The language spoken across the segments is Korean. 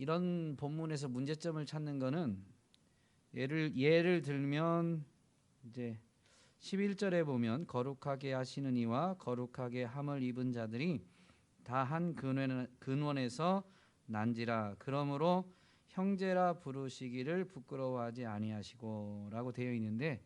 이런 본문에서 문제점을 찾는 거는 예를 들면 이제 11절에 보면 거룩하게 하시는 이와 거룩하게 함을 입은 자들이 다 한 근원에서 난지라. 그러므로 형제라 부르시기를 부끄러워하지 아니하시고라고 되어 있는데,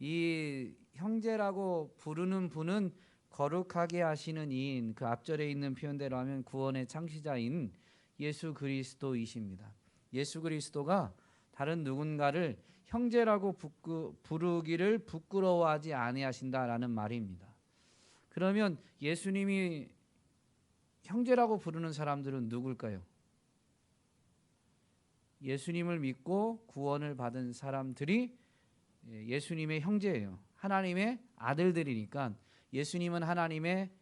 이 형제라고 부르는 분은 거룩하게 하시는 이인, 그 앞절에 있는 표현대로 하면 구원의 창시자인 예수 그리스도이십니다. 예수 그리스도가 다른 누군가를 형제라고 부르기를 부끄러워하지 아니하신다라는 말입니다. 그러면 예수님이 형제라고 부르는 사람들은 누굴까요? 예수님을 믿고 구원을 받은 사람들이 예수님의 형제예요. 하나님의 아들들이니까. 예수님은 하나님의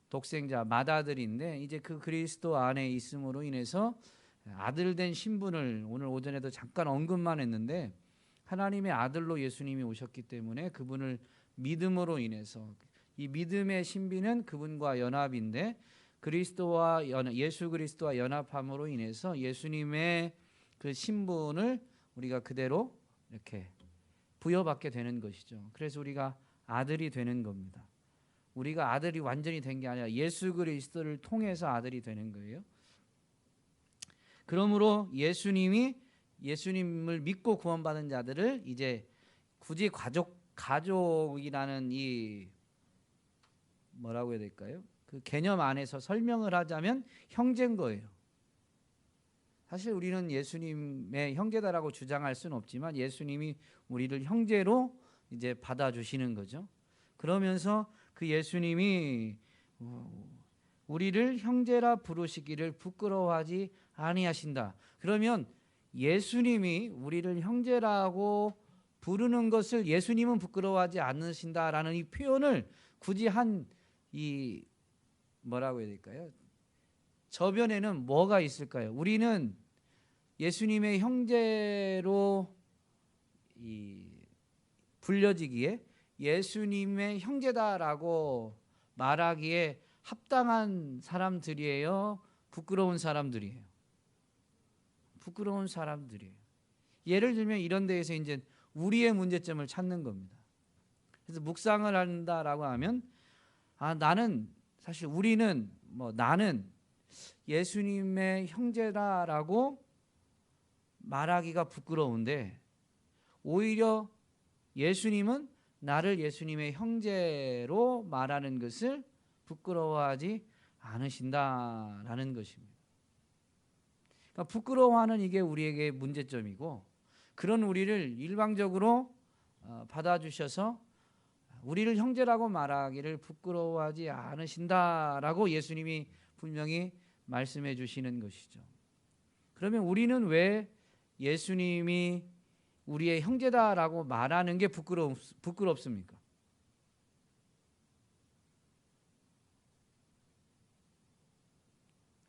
독생자 맏아들인데 이제 그 그리스도 안에 있음으로 인해서 아들된 신분을 오늘 오전에도 잠깐 언급만 했는데, 하나님의 아들로 예수님이 오셨기 때문에 그분을 믿음으로 인해서, 이 믿음의 신비는 그분과 연합인데, 예수 그리스도와 연합함으로 인해서 예수님의 그 신분을 우리가 그대로 이렇게 부여받게 되는 것이죠. 그래서 우리가 아들이 되는 겁니다. 우리가 아들이 완전히 된 게 아니라 예수 그리스도를 통해서 아들이 되는 거예요. 그러므로 예수님을 믿고 구원받은 자들을 이제 굳이 가족이라는 이 뭐라고 해야 될까요? 그 개념 안에서 설명을 하자면 형제인 거예요. 사실 우리는 예수님의 형제다라고 주장할 수는 없지만 예수님이 우리를 형제로 이제 받아주시는 거죠. 그러면서 그 예수님이 우리를 형제라 부르시기를 부끄러워하지 아니하신다. 그러면 예수님이 우리를 형제라고 부르는 것을 예수님은 부끄러워하지 않으신다라는 이 표현을 굳이 이 뭐라고 해야 될까요? 저변에는 뭐가 있을까요? 우리는 예수님의 형제로 불려지기에 예수님의 형제다라고 말하기에 합당한 사람들이에요? 부끄러운 사람들이에요? 부끄러운 사람들이에요. 예를 들면 이런 데에서 이제 우리의 문제점을 찾는 겁니다. 그래서 묵상을 한다라고 하면 나는 예수님의 형제다라고 말하기가 부끄러운데, 오히려 예수님은 나를 예수님의 형제로 말하는 것을 부끄러워하지 않으신다라는 것입니다. 그러니까 부끄러워하는 이게 우리에게 문제점이고, 그런 우리를 일방적으로 받아주셔서 우리를 형제라고 말하기를 부끄러워하지 않으신다라고 예수님이 분명히 말씀해 주시는 것이죠. 그러면 우리는 왜 예수님이 우리의 형제다라고 말하는 게 부끄럽습니까?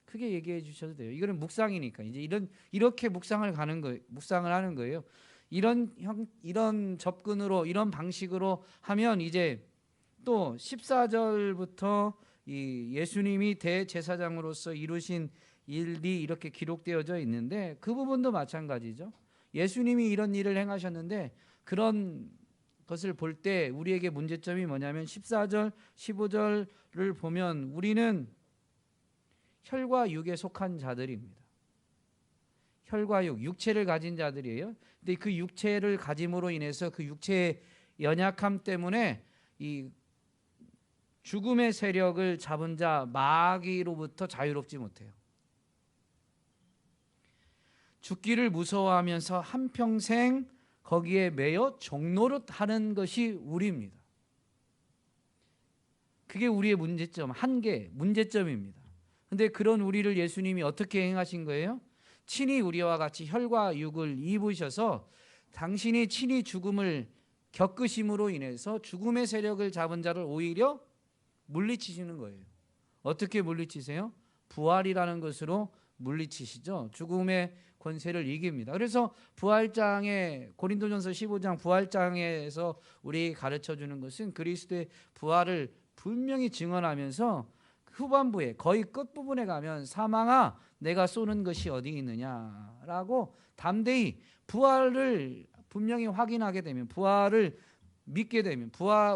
크게 얘기해 주셔도 돼요. 이거는 묵상이니까. 이제 이렇게 묵상을 하는 거예요. 이런 접근으로, 이런 방식으로 하면 이제 또 14절부터 이 예수님이 대제사장으로서 이루신 일이 이렇게 기록되어져 있는데, 그 부분도 마찬가지죠. 예수님이 이런 일을 행하셨는데 그런 것을 볼 때 우리에게 문제점이 뭐냐면 14절, 15절을 보면 우리는 혈과 육에 속한 자들입니다. 혈과 육체를 가진 자들이에요. 근데 그 육체를 가짐으로 인해서 그 육체의 연약함 때문에 이 죽음의 세력을 잡은 자 마귀로부터 자유롭지 못해요. 죽기를 무서워하면서 한평생 거기에 매여 종노릇하는 것이 우리입니다. 그게 우리의 문제점입니다. 근데 그런 우리를 예수님이 어떻게 행하신 거예요? 친히 우리와 같이 혈과 육을 입으셔서 당신이 친히 죽음을 겪으심으로 인해서 죽음의 세력을 잡은 자를 오히려 물리치시는 거예요. 어떻게 물리치세요? 부활이라는 것으로 물리치시죠. 죽음의 권세를 이깁니다. 그래서 부활장에, 고린도전서 15장 부활장에서 우리 가르쳐 주는 것은 그리스도의 부활을 분명히 증언하면서 후반부에 거의 끝부분에 가면 사망아 내가 쏘는 것이 어디 있느냐라고 담대히 부활을 분명히 확인하게 되면, 부활을 믿게 되면,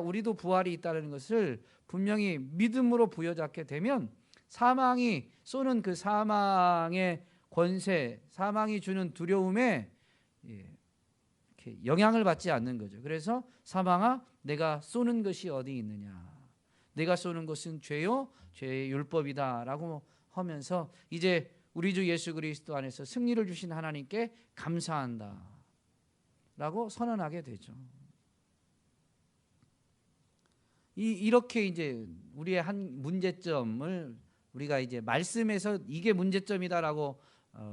우리도 부활이 있다는 것을 분명히 믿음으로 부여잡게 되면 사망이 쏘는 그 사망의 권세, 사망이 주는 두려움에 이렇게 영향을 받지 않는 거죠. 그래서 사망아 내가 쏘는 것이 어디 있느냐, 내가 쏘는 것은 죄요 죄의 율법이다라고 하면서 이제 우리 주 예수 그리스도 안에서 승리를 주신 하나님께 감사한다라고 선언하게 되죠. 이렇게 이제 우리의 한 문제점을 우리가 이제 말씀에서 이게 문제점이다라고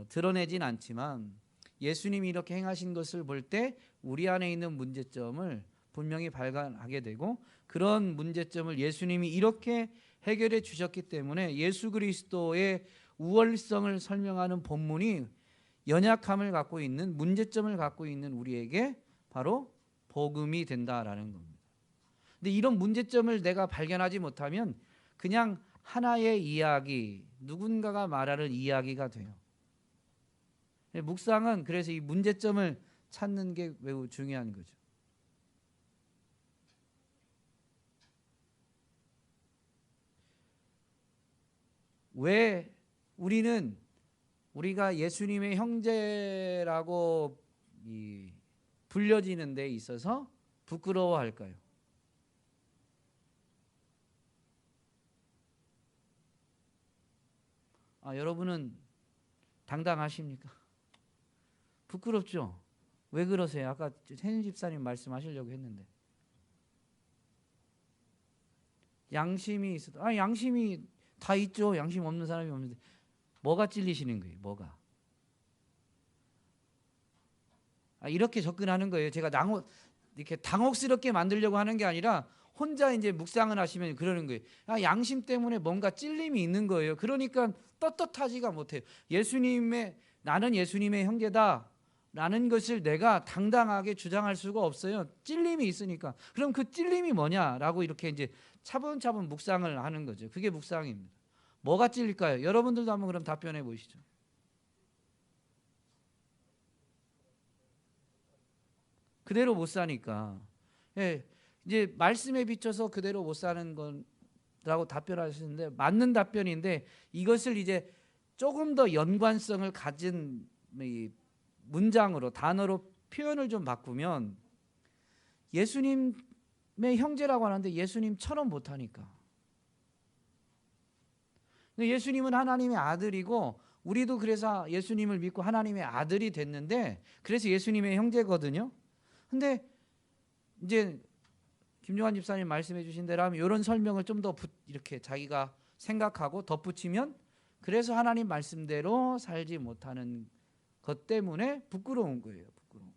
드러내진 않지만, 예수님이 이렇게 행하신 것을 볼 때 우리 안에 있는 문제점을 분명히 발견하게 되고, 그런 문제점을 예수님이 이렇게 해결해 주셨기 때문에 예수 그리스도의 우월성을 설명하는 본문이 연약함을 갖고 있는, 문제점을 갖고 있는 우리에게 바로 복음이 된다라는 겁니다. 근데 이런 문제점을 내가 발견하지 못하면 그냥 하나의 이야기, 누군가가 말하는 이야기가 돼요. 묵상은 그래서 이 문제점을 찾는 게 매우 중요한 거죠. 왜 우리가 예수님의 형제라고 불려지는 데 있어서 부끄러워할까요? 여러분은 당당하십니까? 부끄럽죠? 왜 그러세요? 아까 혜인 집사님 말씀하시려고 했는데, 양심이 있어도 양심이 다 있죠. 양심 없는 사람이 없는데 뭐가 찔리시는 거예요? 뭐가? 이렇게 접근하는 거예요. 제가 이렇게 당혹스럽게 만들려고 하는 게 아니라 혼자 이제 묵상을 하시면 그러는 거예요. 양심 때문에 뭔가 찔림이 있는 거예요. 그러니까 떳떳하지가 못해요. 나는 예수님의 형제다라는 것을 내가 당당하게 주장할 수가 없어요. 찔림이 있으니까. 그럼 그 찔림이 뭐냐라고 이렇게 이제 차분차분 묵상을 하는 거죠. 그게 묵상입니다. 뭐가 찔릴까요? 여러분들도 한번 그럼 답변해 보시죠. 그대로 못 사니까. 예, 이제 말씀에 비춰서 그대로 못 사는 거라고 답변하시는데 맞는 답변인데, 이것을 이제 조금 더 연관성을 가진 문장으로, 단어로 표현을 좀 바꾸면, 예수님의 형제라고 하는데 예수님처럼 못하니까. 예수님은 하나님의 아들이고 우리도 그래서 예수님을 믿고 하나님의 아들이 됐는데, 그래서 예수님의 형제거든요. 근데 이제 김종환 집사님 말씀해 주신 대로 하면 이런 설명을 좀 더 이렇게 자기가 생각하고 덧붙이면, 그래서 하나님 말씀대로 살지 못하는 것 때문에 부끄러운 거예요. 부끄러운.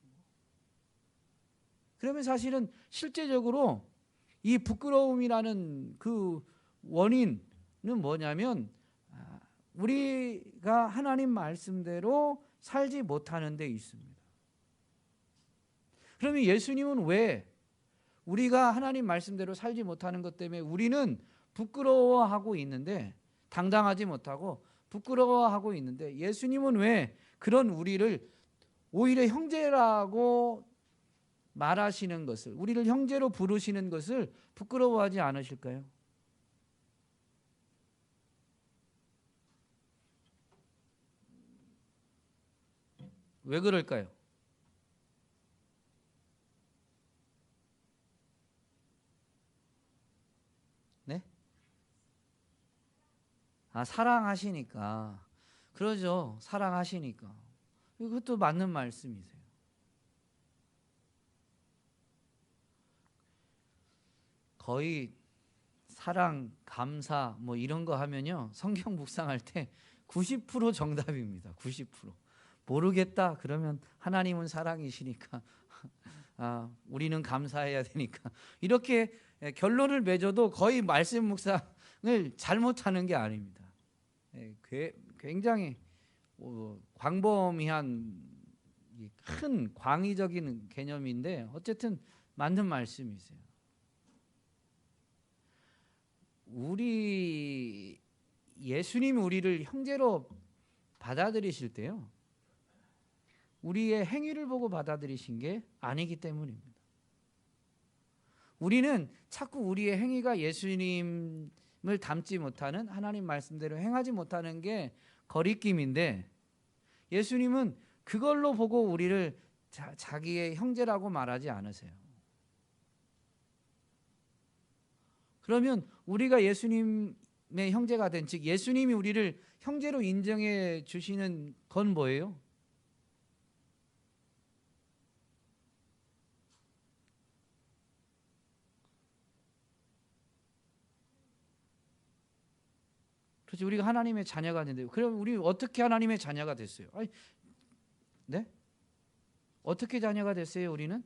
그러면 사실은 실제적으로 이 부끄러움이라는 그 원인은 뭐냐면, 우리가 하나님 말씀대로 살지 못하는 데 있습니다. 그러면 예수님은 왜 우리가 하나님 말씀대로 살지 못하는 것 때문에 우리는 부끄러워하고 있는데, 당당하지 못하고 부끄러워하고 있는데, 예수님은 왜 그런 우리를 오히려 형제라고 말하시는 것을, 우리를 형제로 부르시는 것을 부끄러워하지 않으실까요? 왜 그럴까요? 네? 사랑하시니까. 그러죠. 사랑하시니까. 그것도 맞는 말씀이세요. 거의 사랑, 감사 뭐 이런 거 하면요, 성경 묵상할 때 90% 정답입니다. 90%. 모르겠다 그러면 하나님은 사랑이시니까 우리는 감사해야 되니까, 이렇게 결론을 맺어도 거의 말씀 묵상을 잘못하는 게 아닙니다. 굉장히 광범위한 큰 광의적인 개념인데 어쨌든 맞는 말씀이세요. 우리 예수님이 우리를 형제로 받아들이실 때요, 우리의 행위를 보고 받아들이신 게 아니기 때문입니다. 우리는 자꾸 우리의 행위가 예수님을 닮지 못하는, 하나님 말씀대로 행하지 못하는 게 거리낌인데, 예수님은 그걸로 보고 우리를 자기의 형제라고 말하지 않으세요. 그러면 우리가 예수님의 형제가 된, 즉 예수님이 우리를 형제로 인정해 주시는 건 뭐예요? 그렇지, 우리가 하나님의 자녀가 된대요. 그럼 우리 어떻게 하나님의 자녀가 됐어요? 아니, 네? 어떻게 자녀가 됐어요, 우리는?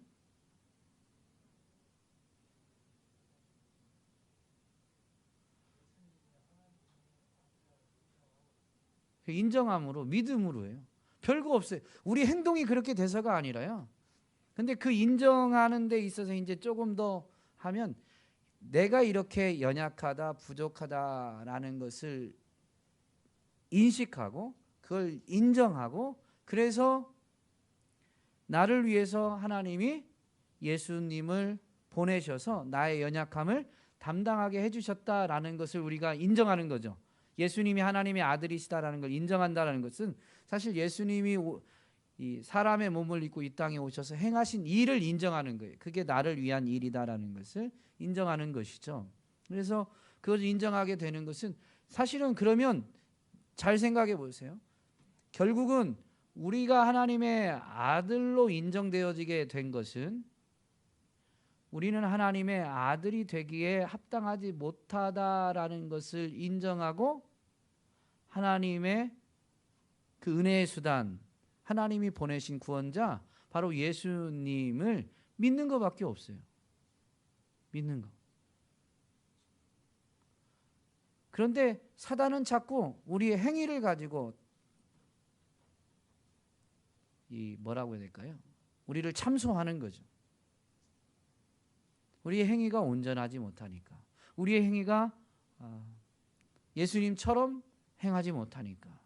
인정함으로, 믿음으로예요. 별거 없어요. 우리 행동이 그렇게 돼서가 아니라요. 근데 그 인정하는 데 있어서 이제 조금 더 하면, 내가 이렇게 연약하다, 부족하다라는 것을 인식하고 그걸 인정하고, 그래서 나를 위해서 하나님이 예수님을 보내셔서 나의 연약함을 담당하게 해주셨다라는 것을 우리가 인정하는 거죠. 예수님이 하나님의 아들이시다라는 걸 인정한다라는 것은, 사실 예수님이 이 사람의 몸을 입고 이 땅에 오셔서 행하신 일을 인정하는 거예요. 그게 나를 위한 일이다라는 것을 인정하는 것이죠. 그래서 그것을 인정하게 되는 것은, 사실은 그러면 잘 생각해 보세요. 결국은 우리가 하나님의 아들로 인정되어지게 된 것은, 우리는 하나님의 아들이 되기에 합당하지 못하다라는 것을 인정하고, 하나님의 그 은혜의 수단, 하나님이 보내신 구원자 바로 예수님을 믿는 것밖에 없어요. 믿는 것. 그런데 사단은 자꾸 우리의 행위를 가지고 이 뭐라고 해야 될까요? 우리를 참소하는 거죠. 우리의 행위가 온전하지 못하니까, 우리의 행위가 예수님처럼 행하지 못하니까.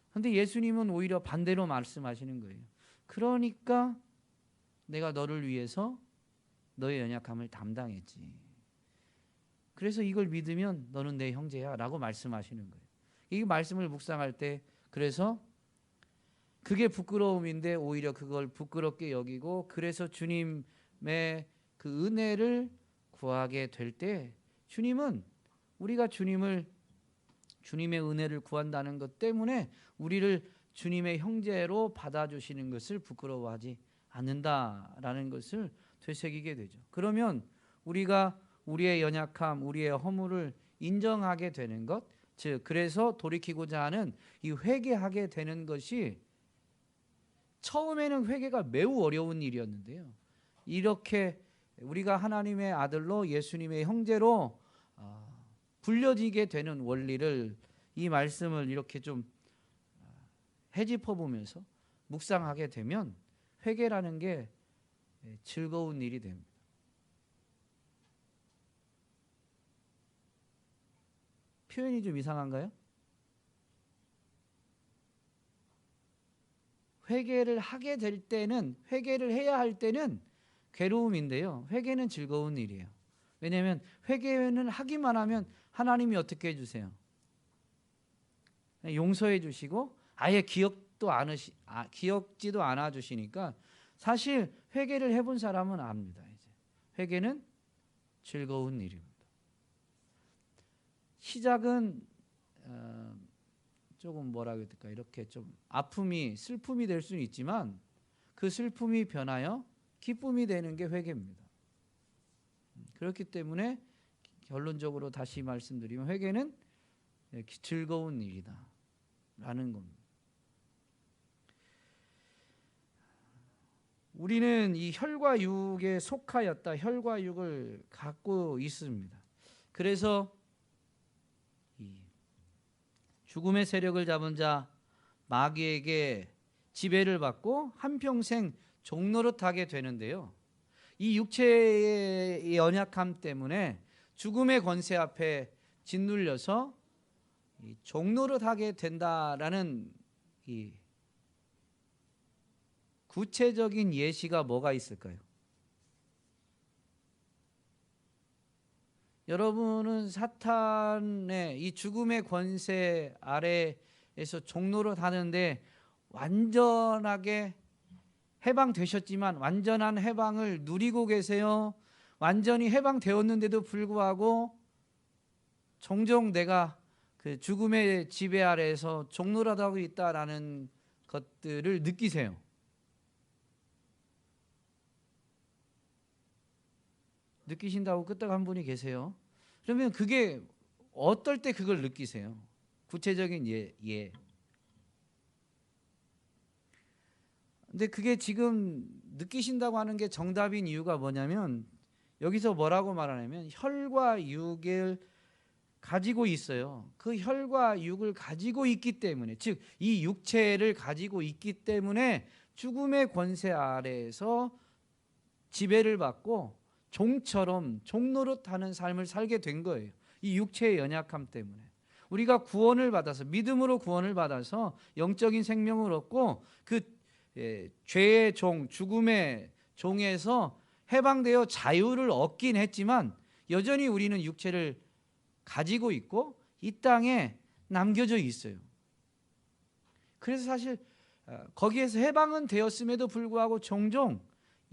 그런데 예수님은 오히려 반대로 말씀하시는 거예요. 그러니까 내가 너를 위해서 너의 연약함을 담당했지. 그래서 이걸 믿으면 너는 내 형제야 라고 말씀하시는 거예요. 이 말씀을 묵상할 때, 그래서 그게 부끄러움인데 오히려 그걸 부끄럽게 여기고, 그래서 주님의 그 은혜를 구하게 될 때, 주님은, 우리가 주님의 은혜를 구한다는 것 때문에 우리를 주님의 형제로 받아주시는 것을 부끄러워하지 않는다라는 것을 되새기게 되죠. 그러면 우리가 우리의 연약함, 우리의 허물을 인정하게 되는 것, 즉 그래서 돌이키고자 하는 이 회개하게 되는 것이, 처음에는 회개가 매우 어려운 일이었는데요, 이렇게 우리가 하나님의 아들로 예수님의 형제로 불려지게 되는 원리를, 이 말씀을 이렇게 좀 헤집어 보면서 묵상하게 되면 회개라는 게 즐거운 일이 됩니다. 표현이 좀 이상한가요? 회개를 하게 될 때는, 회개를 해야 할 때는 괴로움인데요, 회개는 즐거운 일이에요. 왜냐하면 회개는 하기만 하면 하나님이 어떻게 해주세요? 용서해 주시고 아예 기억지도 않아 주시니까, 사실 회개를 해본 사람은 압니다. 이제 회개는 즐거운 일입니다. 시작은 조금 뭐라고 해야 될까, 이렇게 좀 슬픔이 될 수는 있지만, 그 슬픔이 변하여 기쁨이 되는 게 회개입니다. 그렇기 때문에 결론적으로 다시 말씀드리면, 회개는 즐거운 일이다 라는 겁니다. 우리는 이 혈과 육에 속하였다, 혈과 육을 갖고 있습니다. 그래서 이 죽음의 세력을 잡은 자 마귀에게 지배를 받고 한평생 종노릇하게 되는데요, 이 육체의 연약함 때문에 죽음의 권세 앞에 짓눌려서 이 종노릇하게 된다라는 이 구체적인 예시가 뭐가 있을까요? 여러분은 사탄의 이 죽음의 권세 아래에서 종노릇 하는데 완전하게 해방되셨지만 완전한 해방을 누리고 계세요? 완전히 해방되었는데도 불구하고 종종 내가 그 죽음의 지배 아래에서 종노릇하고 있다라는 것들을 느끼세요? 느끼신다고 끄떡한 분이 계세요? 그러면 그게 어떨 때 그걸 느끼세요? 구체적인 예. 근데 그게 지금 느끼신다고 하는 게 정답인 이유가 뭐냐면 여기서 뭐라고 말하냐면 혈과 육을 가지고 있어요. 그 혈과 육을 가지고 있기 때문에, 즉 이 육체를 가지고 있기 때문에 죽음의 권세 아래에서 지배를 받고 종처럼 종노릇하는 삶을 살게 된 거예요. 이 육체의 연약함 때문에. 우리가 구원을 받아서, 믿음으로 구원을 받아서 영적인 생명을 얻고 그 죄의 종, 죽음의 종에서 해방되어 자유를 얻긴 했지만 여전히 우리는 육체를 가지고 있고 이 땅에 남겨져 있어요. 그래서 사실 거기에서 해방은 되었음에도 불구하고 종종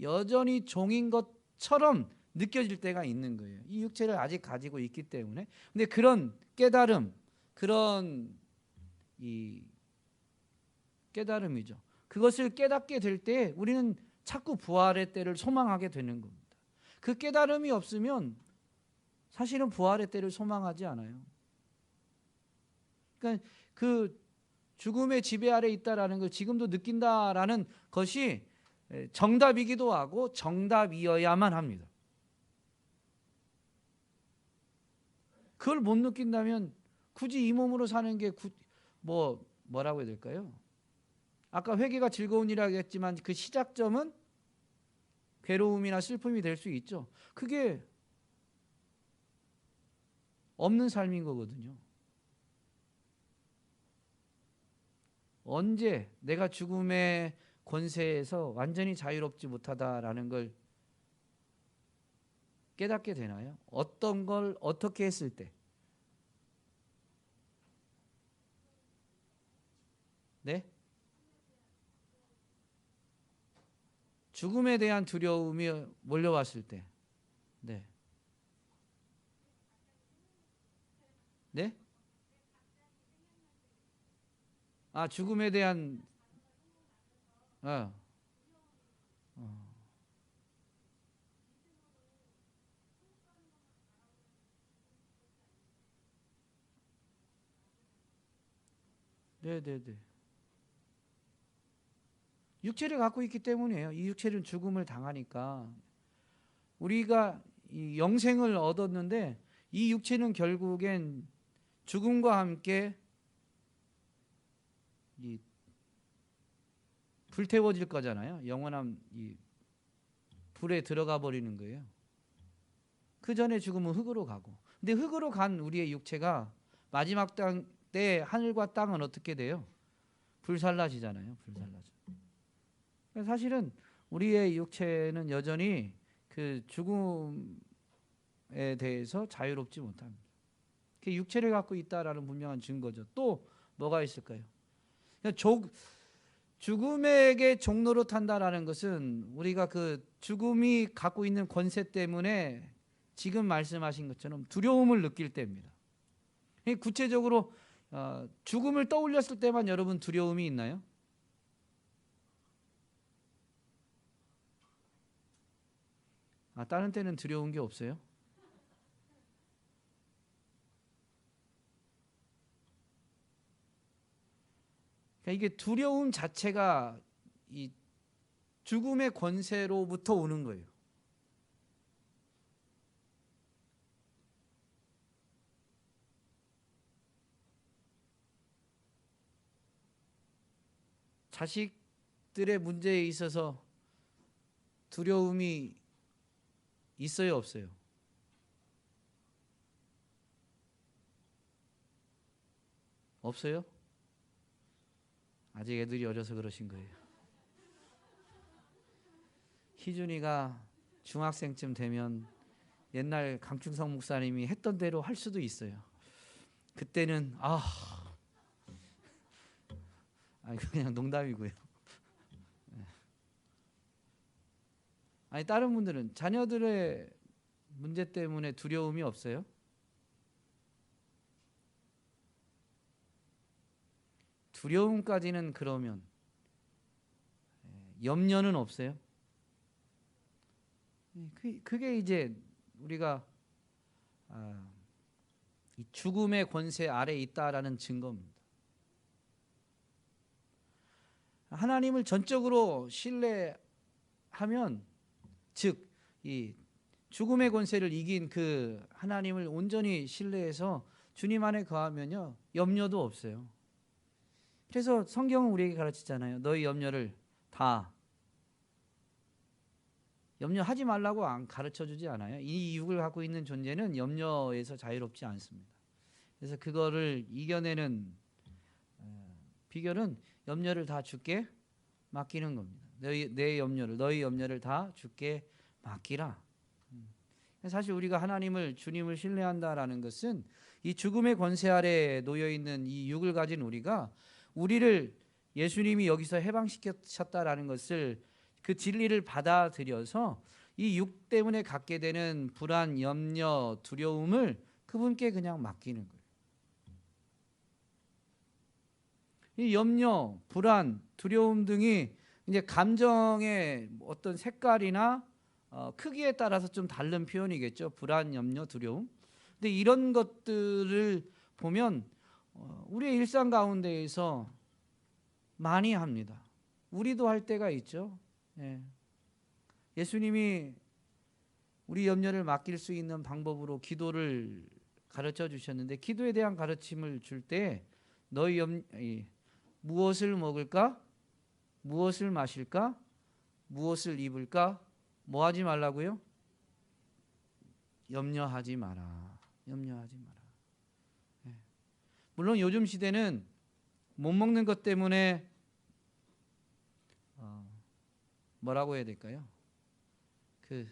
여전히 종인 것처럼 느껴질 때가 있는 거예요. 이 육체를 아직 가지고 있기 때문에. 근데 그런 깨달음, 그런 이 깨달음이죠. 그것을 깨닫게 될 때 우리는 자꾸 부활의 때를 소망하게 되는 겁니다. 그 깨달음이 없으면 사실은 부활의 때를 소망하지 않아요. 그러니까 그 죽음의 지배 아래 있다라는 걸 지금도 느낀다라는 것이 정답이기도 하고 정답이어야만 합니다. 그걸 못 느낀다면 굳이 이 몸으로 사는 게 뭐라고 해야 될까요? 아까 회개가 즐거운 일이라고 했지만 그 시작점은 괴로움이나 슬픔이 될 수 있죠. 그게 없는 삶인 거거든요. 언제 내가 죽음의 권세에서 완전히 자유롭지 못하다라는 걸 깨닫게 되나요? 어떤 걸 어떻게 했을 때? 네? 죽음에 대한 두려움이 몰려왔을 때. 네. 네? 아, 죽음에 대한 어. 어. 네, 네, 네. 육체를 갖고 있기 때문이에요. 이 육체는 죽음을 당하니까 우리가 이 영생을 얻었는데 이 육체는 결국엔 죽음과 함께 이 불태워질 거잖아요. 영원한 이 불에 들어가 버리는 거예요. 그 전에 죽으면 흙으로 가고. 근데 흙으로 간 우리의 육체가 마지막 때 하늘과 땅은 어떻게 돼요? 불살라지잖아요. 불살라져. 사실은 우리의 육체는 여전히 그 죽음에 대해서 자유롭지 못합니다. 그 육체를 갖고 있다라는 분명한 증거죠. 또 뭐가 있을까요? 죽음에게 종노릇한다라는 것은 우리가 그 죽음이 갖고 있는 권세 때문에 지금 말씀하신 것처럼 두려움을 느낄 때입니다. 구체적으로 죽음을 떠올렸을 때만 여러분 두려움이 있나요? 다른 때는 두려운 게 없어요? 그러니까 이게 두려움 자체가 이 죽음의 권세로부터 오는 거예요. 자식들의 문제에 있어서 두려움이 있어요, 없어요? 없어요? 아직 애들이 어려서 그러신 거예요. 희준이가 중학생쯤 되면 옛날 강충성 목사님이 했던 대로 할 수도 있어요. 그때는 그냥 농담이고요. 아니 다른 분들은 자녀들의 문제 때문에 두려움이 없어요? 두려움까지는 그러면 염려는 없어요? 그게 이제 우리가 이 죽음의 권세 아래 있다라는 증거입니다. 하나님을 전적으로 신뢰하면, 즉 이 죽음의 권세를 이긴 그 하나님을 온전히 신뢰해서 주님 안에 거하면요 염려도 없어요. 그래서 성경은 우리에게 가르치잖아요. 너희 염려를 다, 염려하지 말라고 가르쳐주지 않아요. 이 육을 갖고 있는 존재는 염려에서 자유롭지 않습니다. 그래서 그거를 이겨내는 비결은 염려를 다 주께 맡기는 겁니다. 너희 염려를 다 주께 맡기라. 사실 우리가 하나님을, 주님을 신뢰한다라는 것은 이 죽음의 권세 아래 놓여 있는 이 육을 가진 우리를 예수님이 여기서 해방시켰다라는 것을, 그 진리를 받아들여서 이 육 때문에 갖게 되는 불안, 염려, 두려움을 그분께 그냥 맡기는 거예요. 이 염려, 불안, 두려움 등이 이제 감정의 어떤 색깔이나 크기에 따라서 좀 다른 표현이겠죠. 불안, 염려, 두려움. 근데 이런 것들을 보면 우리의 일상 가운데에서 많이 합니다. 우리도 할 때가 있죠. 예수님이 우리 염려를 맡길 수 있는 방법으로 기도를 가르쳐 주셨는데, 기도에 대한 가르침을 줄 때 무엇을 먹을까? 무엇을 마실까? 무엇을 입을까? 뭐 하지 말라고요? 염려하지 마라. 염려하지 마라. 물론 요즘 시대는 못 먹는 것 때문에 뭐라고 해야 될까요? 그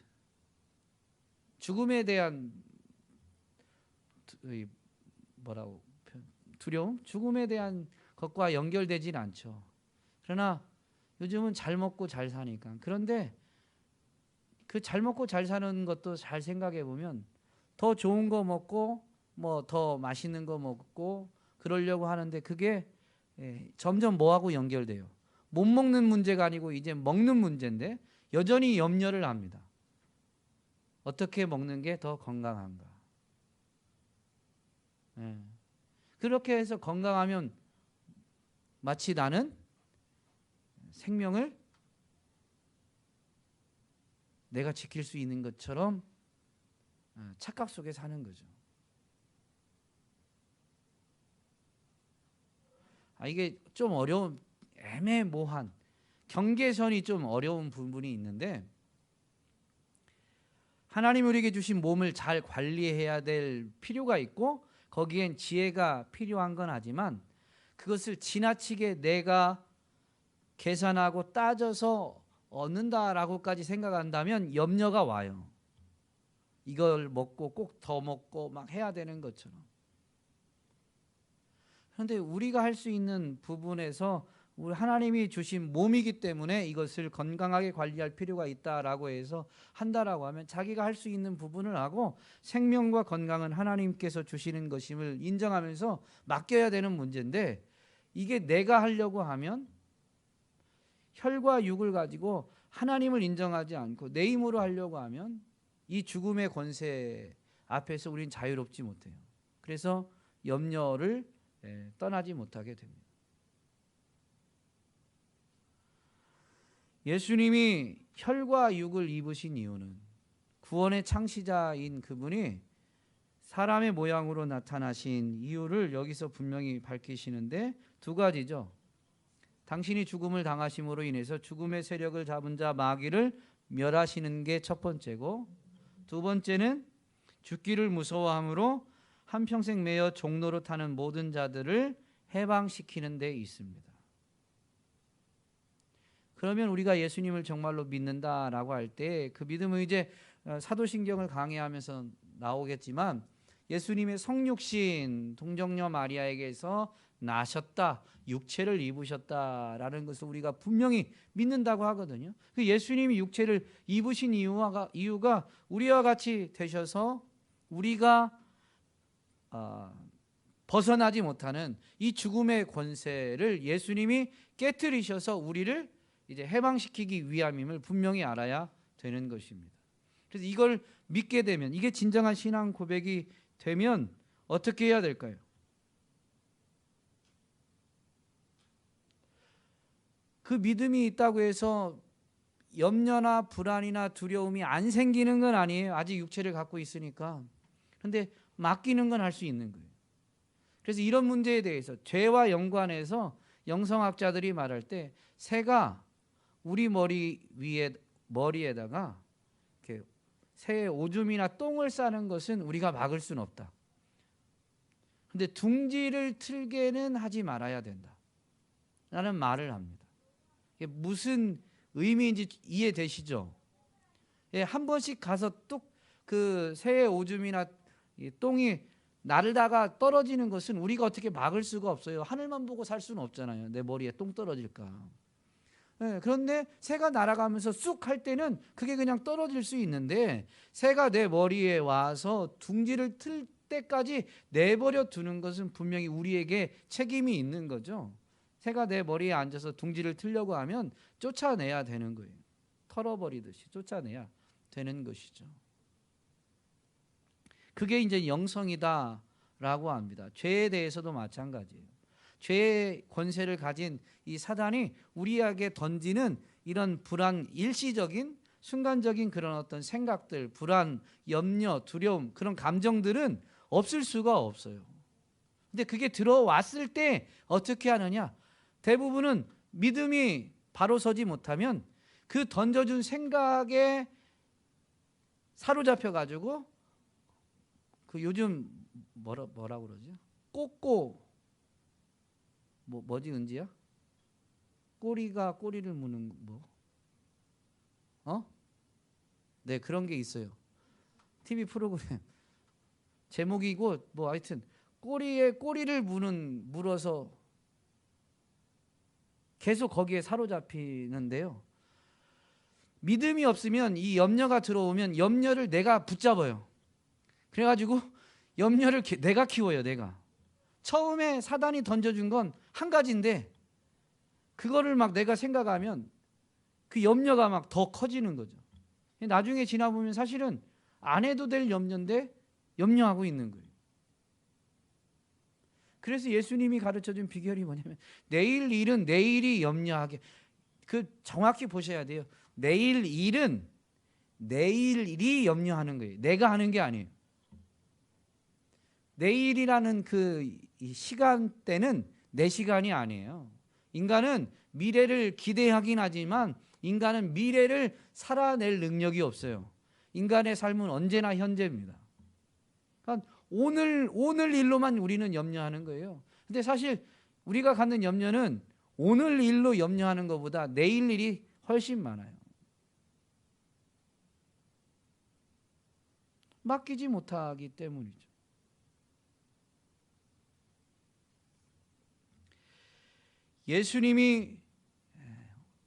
죽음에 대한 두려움? 죽음에 대한 것과 연결되진 않죠. 그러나 요즘은 잘 먹고 잘 사니까. 그런데 그 잘 먹고 잘 사는 것도 잘 생각해 보면 더 좋은 거 먹고 뭐 더 맛있는 거 먹고 그러려고 하는데, 그게 점점 뭐하고 연결돼요? 못 먹는 문제가 아니고 이제 먹는 문제인데 여전히 염려를 합니다. 어떻게 먹는 게 더 건강한가? 그렇게 해서 건강하면 마치 나는 생명을 내가 지킬 수 있는 것처럼 착각 속에 사는 거죠. 이게 좀 어려운, 애매모호한 경계선이 좀 어려운 부분이 있는데, 하나님 우리에게 주신 몸을 잘 관리해야 될 필요가 있고 거기엔 지혜가 필요한 건 하지만, 그것을 지나치게 내가 계산하고 따져서 얻는다라고까지 생각한다면 염려가 와요. 이걸 먹고 꼭 더 먹고 막 해야 되는 것처럼. 그런데 우리가 할 수 있는 부분에서 우리 하나님이 주신 몸이기 때문에 이것을 건강하게 관리할 필요가 있다라고 해서 한다라고 하면, 자기가 할 수 있는 부분을 하고 생명과 건강은 하나님께서 주시는 것임을 인정하면서 맡겨야 되는 문제인데, 이게 내가 하려고 하면 혈과 육을 가지고 하나님을 인정하지 않고 내 힘으로 하려고 하면 이 죽음의 권세 앞에서 우리는 자유롭지 못해요. 그래서 염려를 떠나지 못하게 됩니다. 예수님이 혈과 육을 입으신 이유는 구원의 창시자인 그분이 사람의 모양으로 나타나신 이유를 여기서 분명히 밝히시는데, 두 가지죠. 당신이 죽음을 당하심으로 인해서 죽음의 세력을 잡은 자 마귀를 멸하시는 게 첫 번째고, 두 번째는 죽기를 무서워함으로 한평생 매여 종로로 타는 모든 자들을 해방시키는 데 있습니다. 그러면 우리가 예수님을 정말로 믿는다라고 할 때 그 믿음은 이제 사도신경을 강해하면서 나오겠지만 예수님의 성육신 동정녀 마리아에게서 나셨다, 육체를 입으셨다라는 것을 우리가 분명히 믿는다고 하거든요. 그 예수님이 육체를 입으신 이유가 우리와 같이 되셔서 우리가 벗어나지 못하는 이 죽음의 권세를 예수님이 깨뜨리셔서 우리를 이제 해방시키기 위함임을 분명히 알아야 되는 것입니다. 그래서 이걸 믿게 되면, 이게 진정한 신앙 고백이 되면 어떻게 해야 될까요? 그 믿음이 있다고 해서 염려나 불안이나 두려움이 안 생기는 건 아니에요. 아직 육체를 갖고 있으니까. 그런데 맡기는 건 할 수 있는 거예요. 그래서 이런 문제에 대해서 죄와 연관해서 영성학자들이 말할 때 새가 우리 머리에다가 이렇게 새의 오줌이나 똥을 싸는 것은 우리가 막을 수는 없다. 근데 둥지를 틀게는 하지 말아야 된다 라는 말을 합니다. 이게 무슨 의미인지 이해되시죠? 예, 한 번씩 가서 뚝 그 새의 오줌이나 똥이 날다가 떨어지는 것은 우리가 어떻게 막을 수가 없어요. 하늘만 보고 살 수는 없잖아요. 내 머리에 똥 떨어질까. 네, 그런데 새가 날아가면서 쑥 할 때는 그게 그냥 떨어질 수 있는데 새가 내 머리에 와서 둥지를 틀 때까지 내버려 두는 것은 분명히 우리에게 책임이 있는 거죠. 새가 내 머리에 앉아서 둥지를 틀려고 하면 쫓아내야 되는 거예요. 털어버리듯이 쫓아내야 되는 것이죠. 그게 이제 영성이다라고 합니다. 죄에 대해서도 마찬가지예요. 죄의 권세를 가진 이 사단이 우리에게 던지는 이런 불안, 일시적인 순간적인 그런 어떤 생각들, 불안, 염려, 두려움, 그런 감정들은 없을 수가 없어요. 근데 그게 들어왔을 때 어떻게 하느냐? 대부분은 믿음이 바로 서지 못하면 그 던져준 생각에 사로잡혀 가지고 그 요즘 뭐라 그러죠? 꼬꼬 뭐지 은지야? 꼬리가 꼬리를 무는 네, 그런 게 있어요. TV 프로그램 제목이고 하여튼 꼬리에 꼬리를 물어서 계속 거기에 사로잡히는데요. 믿음이 없으면 이 염려가 들어오면 염려를 내가 붙잡아요. 그래가지고 염려를 내가 키워요. 내가 처음에 사단이 던져준 건 한 가지인데 그거를 막 내가 생각하면 그 염려가 막 더 커지는 거죠. 나중에 지나보면 사실은 안 해도 될 염려인데 염려하고 있는 거예요. 그래서 예수님이 가르쳐준 비결이 뭐냐면 내일 일은 내일이 염려하게, 정확히 보셔야 돼요. 내일 일은 내일이 염려하는 거예요. 내가 하는 게 아니에요. 내일이라는 그 시간대는 내 시간이 아니에요. 인간은 미래를 기대하긴 하지만 인간은 미래를 살아낼 능력이 없어요. 인간의 삶은 언제나 현재입니다. 그러니까 오늘 일로만 우리는 염려하는 거예요. 근데 사실 우리가 갖는 염려는 오늘 일로 염려하는 것보다 내일 일이 훨씬 많아요. 맡기지 못하기 때문이죠. 예수님이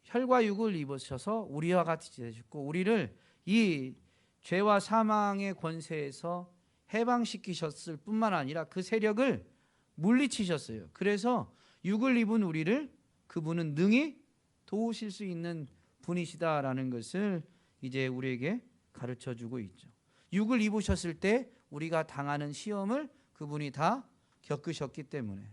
혈과 육을 입으셔서 우리와 같이 되셨고 우리를 이 죄와 사망의 권세에서 해방시키셨을 뿐만 아니라 그 세력을 물리치셨어요. 그래서 육을 입은 우리를 그분은 능히 도우실 수 있는 분이시다라는 것을 이제 우리에게 가르쳐주고 있죠. 육을 입으셨을 때 우리가 당하는 시험을 그분이 다 겪으셨기 때문에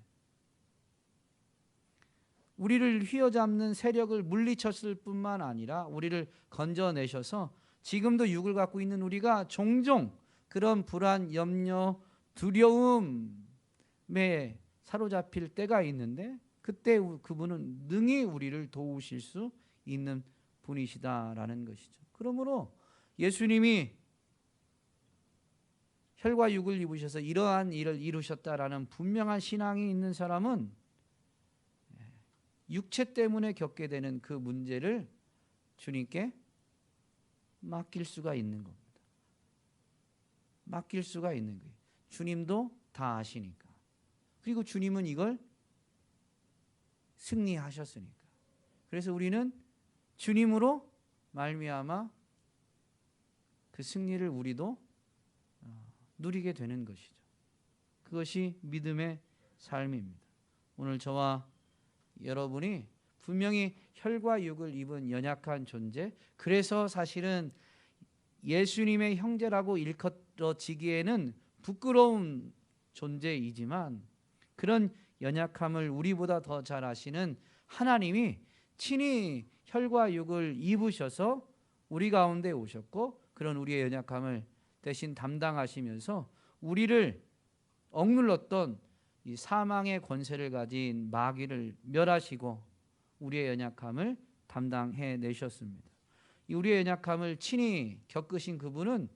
우리를 휘어잡는 세력을 물리쳤을 뿐만 아니라 우리를 건져내셔서 지금도 육을 갖고 있는 우리가 종종 그런 불안, 염려, 두려움에 사로잡힐 때가 있는데 그때 그분은 능히 우리를 도우실 수 있는 분이시다라는 것이죠. 그러므로 예수님이 혈과 육을 입으셔서 이러한 일을 이루셨다라는 분명한 신앙이 있는 사람은 육체 때문에 겪게 되는 그 문제를 주님께 맡길 수가 있는 겁니다. 맡길 수가 있는 거예요. 주님도 다 아시니까. 그리고 주님은 이걸 승리하셨으니까. 그래서 우리는 주님으로 말미암아 그 승리를 우리도 누리게 되는 것이죠. 그것이 믿음의 삶입니다. 오늘 저와 여러분이 분명히 혈과 육을 입은 연약한 존재, 그래서 사실은 예수님의 형제라고 일컬어지기에는 부끄러운 존재이지만 그런 연약함을 우리보다 더 잘 아시는 하나님이 친히 혈과 육을 입으셔서 우리 가운데 오셨고 그런 우리의 연약함을 대신 담당하시면서 우리를 억눌렀던 이 사망의 권세를 가진 마귀를 멸하시고 우리의 연약함을 담당해 내셨습니다. 이 우리의 연약함을 친히 겪으신 그분은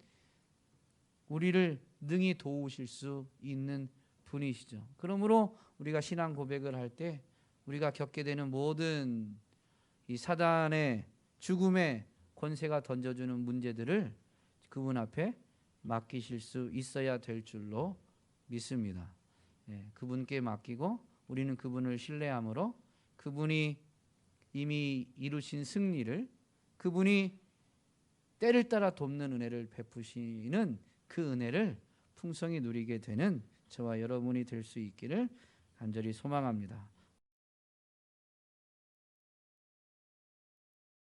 우리를 능히 도우실 수 있는 분이시죠. 그러므로 우리가 신앙 고백을 할 때 우리가 겪게 되는 모든 이 사단의 죽음의 권세가 던져주는 문제들을 그분 앞에 맡기실 수 있어야 될 줄로 믿습니다. 그분께 맡기고 우리는 그분을 신뢰함으로 그분이 이미 이루신 승리를, 그분이 때를 따라 돕는 은혜를 베푸시는 그 은혜를 풍성히 누리게 되는 저와 여러분이 될 수 있기를 간절히 소망합니다.